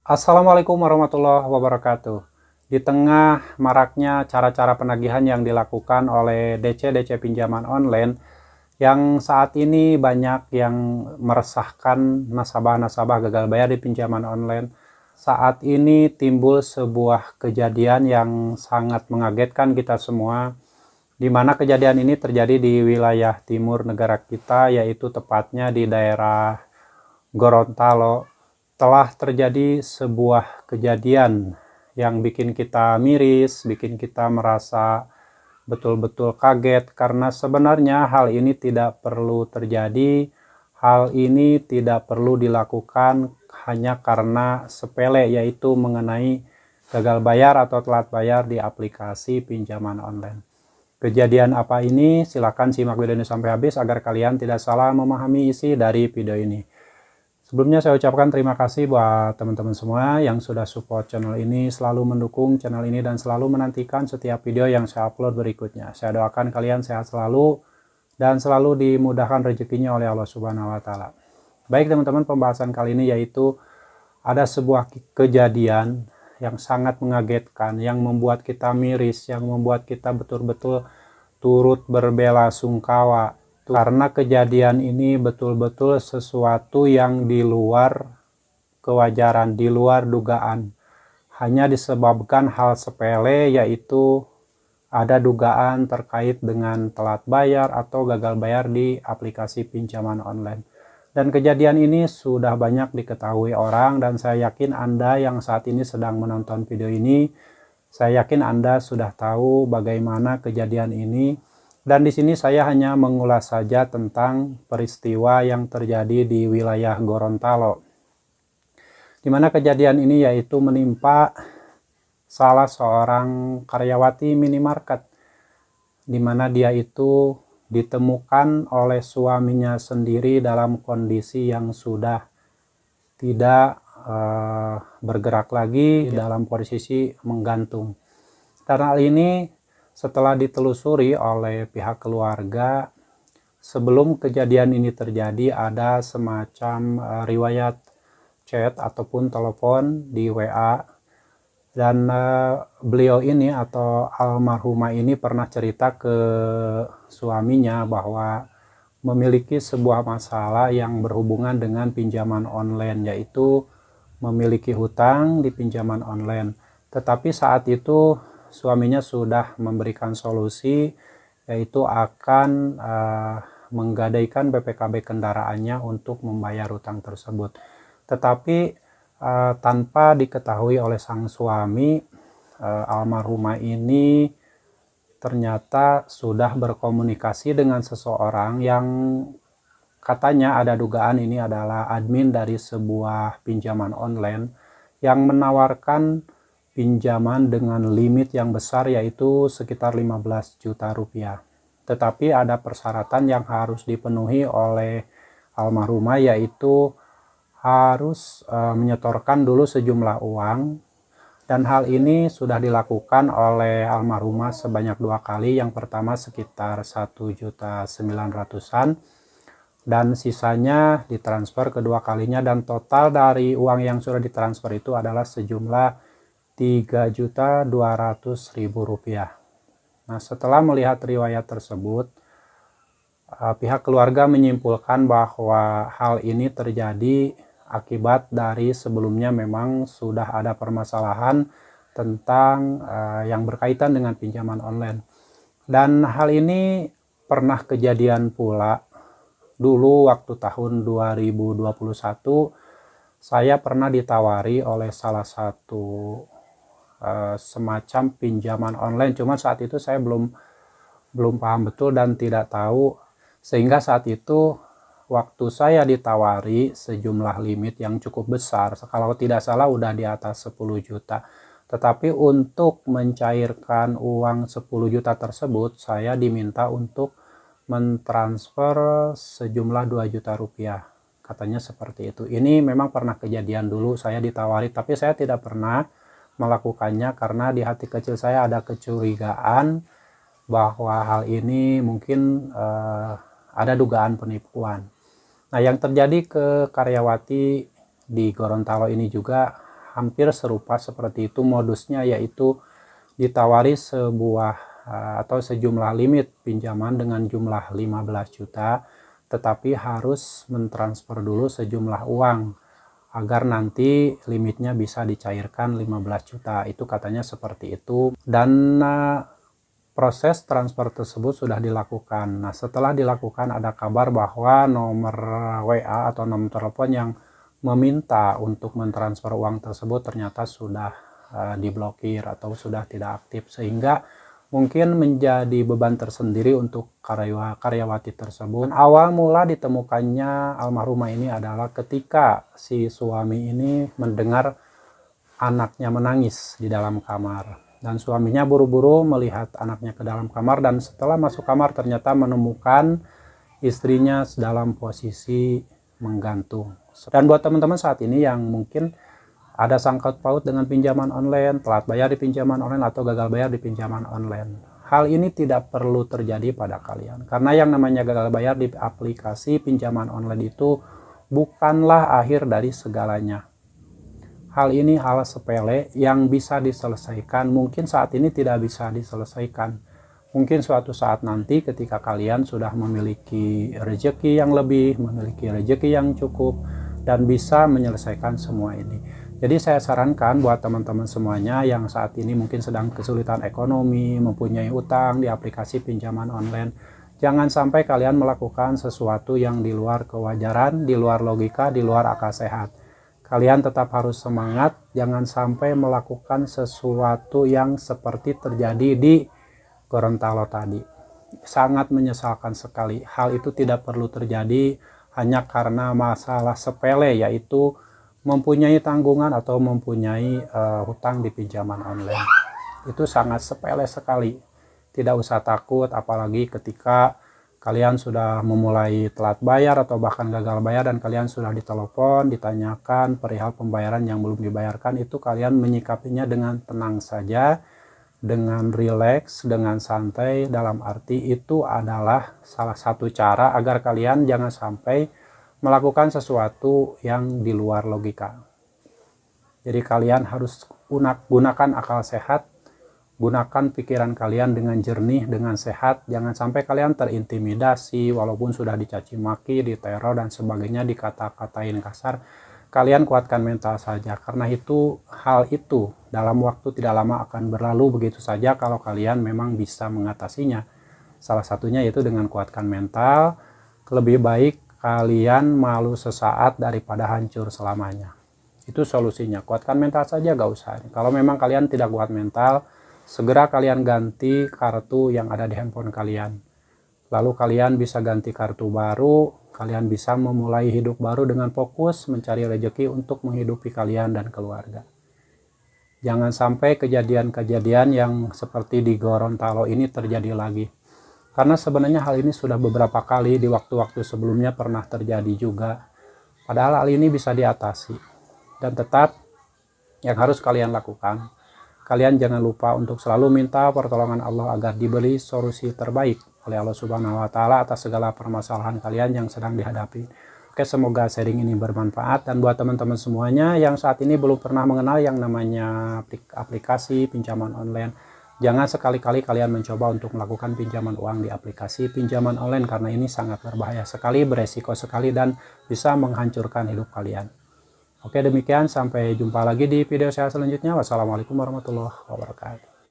Assalamualaikum warahmatullahi wabarakatuh. Di tengah maraknya cara-cara penagihan yang dilakukan oleh DC-DC pinjaman online, yang saat ini banyak yang meresahkan nasabah-nasabah gagal bayar di pinjaman online. Saat ini timbul sebuah kejadian yang sangat mengagetkan kita semua, di mana kejadian ini terjadi di wilayah timur negara kita, yaitu tepatnya di daerah Gorontalo. Telah terjadi sebuah kejadian yang bikin kita miris, bikin kita merasa betul-betul kaget, karena sebenarnya hal ini tidak perlu terjadi. Hal ini tidak perlu dilakukan hanya karena sepele, yaitu mengenai gagal bayar atau telat bayar di aplikasi pinjaman online. Kejadian apa ini? Silahkan simak video ini sampai habis agar kalian tidak salah memahami isi dari video ini. Sebelumnya saya ucapkan terima kasih buat teman-teman semua yang sudah support channel ini, selalu mendukung channel ini, dan selalu menantikan setiap video yang saya upload berikutnya. Saya doakan kalian sehat selalu dan selalu dimudahkan rezekinya oleh Allah Subhanahu wa Ta'ala. Baik teman-teman, pembahasan kali ini yaitu ada sebuah kejadian yang sangat mengagetkan, yang membuat kita miris, yang membuat kita betul-betul turut berbela-sungkawa. Karena kejadian ini betul-betul sesuatu yang di luar kewajaran, di luar dugaan. Hanya disebabkan hal sepele, yaitu ada dugaan terkait dengan telat bayar atau gagal bayar di aplikasi pinjaman online. Dan kejadian ini sudah banyak diketahui orang, dan saya yakin Anda yang saat ini sedang menonton video ini, saya yakin Anda sudah tahu bagaimana kejadian ini. Dan di sini saya hanya mengulas saja tentang peristiwa yang terjadi di wilayah Gorontalo. Di mana kejadian ini yaitu menimpa salah seorang karyawati minimarket, di mana dia itu ditemukan oleh suaminya sendiri dalam kondisi yang sudah tidak bergerak lagi, dalam posisi menggantung. Karena hal ini setelah ditelusuri oleh pihak keluarga, sebelum kejadian ini terjadi ada semacam riwayat chat ataupun telepon di WA, dan beliau ini atau almarhumah ini pernah cerita ke suaminya bahwa memiliki sebuah masalah yang berhubungan dengan pinjaman online, yaitu memiliki hutang di pinjaman online. Tetapi saat itu suaminya sudah memberikan solusi, yaitu akan menggadaikan BPKB kendaraannya untuk membayar hutang tersebut. Tetapi tanpa diketahui oleh sang suami, almarhumah ini ternyata sudah berkomunikasi dengan seseorang yang katanya ada dugaan ini adalah admin dari sebuah pinjaman online yang menawarkan pinjaman dengan limit yang besar, yaitu sekitar 15 juta rupiah. Tetapi ada persyaratan yang harus dipenuhi oleh almarhumah, yaitu harus menyetorkan dulu sejumlah uang, dan hal ini sudah dilakukan oleh almarhumah sebanyak 2 kali. Yang pertama sekitar 1.900.000-an, dan sisanya ditransfer kedua kalinya, dan total dari uang yang sudah ditransfer itu adalah sejumlah Rp3.200.000. Nah, setelah melihat riwayat tersebut, pihak keluarga menyimpulkan bahwa hal ini terjadi akibat dari sebelumnya memang sudah ada permasalahan tentang yang berkaitan dengan pinjaman online. Dan hal ini pernah kejadian pula dulu waktu tahun 2021. Saya pernah ditawari oleh salah satu semacam pinjaman online, cuma saat itu saya belum paham betul dan tidak tahu, sehingga saat itu waktu saya ditawari sejumlah limit yang cukup besar, kalau tidak salah udah di atas 10 juta, tetapi untuk mencairkan uang 10 juta tersebut saya diminta untuk mentransfer sejumlah 2 juta rupiah, katanya seperti itu. Ini memang pernah kejadian dulu, saya ditawari, tapi saya tidak pernah melakukannya karena di hati kecil saya ada kecurigaan bahwa hal ini mungkin ada dugaan penipuan. Nah, yang terjadi ke karyawati di Gorontalo ini juga hampir serupa seperti itu modusnya, yaitu ditawari sebuah atau sejumlah limit pinjaman dengan jumlah 15 juta, tetapi harus mentransfer dulu sejumlah uang agar nanti limitnya bisa dicairkan 15 juta. Itu katanya seperti itu. Dan proses transfer tersebut sudah dilakukan. Nah, setelah dilakukan ada kabar bahwa nomor WA atau nomor telepon yang meminta untuk mentransfer uang tersebut ternyata sudah diblokir atau sudah tidak aktif, sehingga mungkin menjadi beban tersendiri untuk karyawati tersebut. Awal mula ditemukannya almarhumah ini adalah ketika si suami ini mendengar anaknya menangis di dalam kamar. Dan suaminya buru-buru melihat anaknya ke dalam kamar, dan setelah masuk kamar ternyata menemukan istrinya dalam posisi menggantung. Dan buat teman-teman saat ini yang mungkin ada sangkut paut dengan pinjaman online, telat bayar di pinjaman online atau gagal bayar di pinjaman online, hal ini tidak perlu terjadi pada kalian. Karena yang namanya gagal bayar di aplikasi pinjaman online itu bukanlah akhir dari segalanya. Hal ini hal sepele yang bisa diselesaikan, mungkin saat ini tidak bisa diselesaikan. Mungkin suatu saat nanti ketika kalian sudah memiliki rezeki yang lebih, memiliki rezeki yang cukup, dan bisa menyelesaikan semua ini. Jadi saya sarankan buat teman-teman semuanya yang saat ini mungkin sedang kesulitan ekonomi, mempunyai utang di aplikasi pinjaman online, jangan sampai kalian melakukan sesuatu yang di luar kewajaran, di luar logika, di luar akal sehat. Kalian tetap harus semangat, jangan sampai melakukan sesuatu yang seperti terjadi di Gorontalo tadi. Sangat menyesalkan sekali. Hal itu tidak perlu terjadi hanya karena masalah sepele, yaitu mempunyai tanggungan atau mempunyai hutang di pinjaman online. Itu sangat sepele sekali. Tidak usah takut, apalagi ketika kalian sudah memulai telat bayar atau bahkan gagal bayar dan kalian sudah ditelepon, ditanyakan perihal pembayaran yang belum dibayarkan, itu kalian menyikapinya dengan tenang saja, dengan rileks, dengan santai. Dalam arti itu adalah salah satu cara agar kalian jangan sampai melakukan sesuatu yang di luar logika. Jadi kalian harus gunakan akal sehat, gunakan pikiran kalian dengan jernih, dengan sehat. Jangan sampai kalian terintimidasi, walaupun sudah dicaci maki, diteror dan sebagainya, dikata-katain kasar. Kalian kuatkan mental saja, karena itu hal itu dalam waktu tidak lama akan berlalu begitu saja kalau kalian memang bisa mengatasinya. Salah satunya yaitu dengan kuatkan mental. Lebih baik kalian malu sesaat daripada hancur selamanya. Itu solusinya. Kuatkan mental saja, gak usah. Kalau memang kalian tidak kuat mental, segera kalian ganti kartu yang ada di handphone kalian. Lalu kalian bisa ganti kartu baru, kalian bisa memulai hidup baru dengan fokus mencari rezeki untuk menghidupi kalian dan keluarga. Jangan sampai kejadian-kejadian yang seperti di Gorontalo ini terjadi lagi. Karena sebenarnya hal ini sudah beberapa kali di waktu-waktu sebelumnya pernah terjadi juga. Padahal hal ini bisa diatasi. Dan tetap yang harus kalian lakukan, kalian jangan lupa untuk selalu minta pertolongan Allah agar diberi solusi terbaik oleh Allah Subhanahu wa Ta'ala atas segala permasalahan kalian yang sedang dihadapi. Oke, semoga sharing ini bermanfaat. Dan buat teman-teman semuanya yang saat ini belum pernah mengenal yang namanya aplikasi pinjaman online, jangan sekali-kali kalian mencoba untuk melakukan pinjaman uang di aplikasi pinjaman online, karena ini sangat berbahaya sekali, beresiko sekali, dan bisa menghancurkan hidup kalian. Oke, demikian, sampai jumpa lagi di video saya selanjutnya. Wassalamualaikum warahmatullahi wabarakatuh.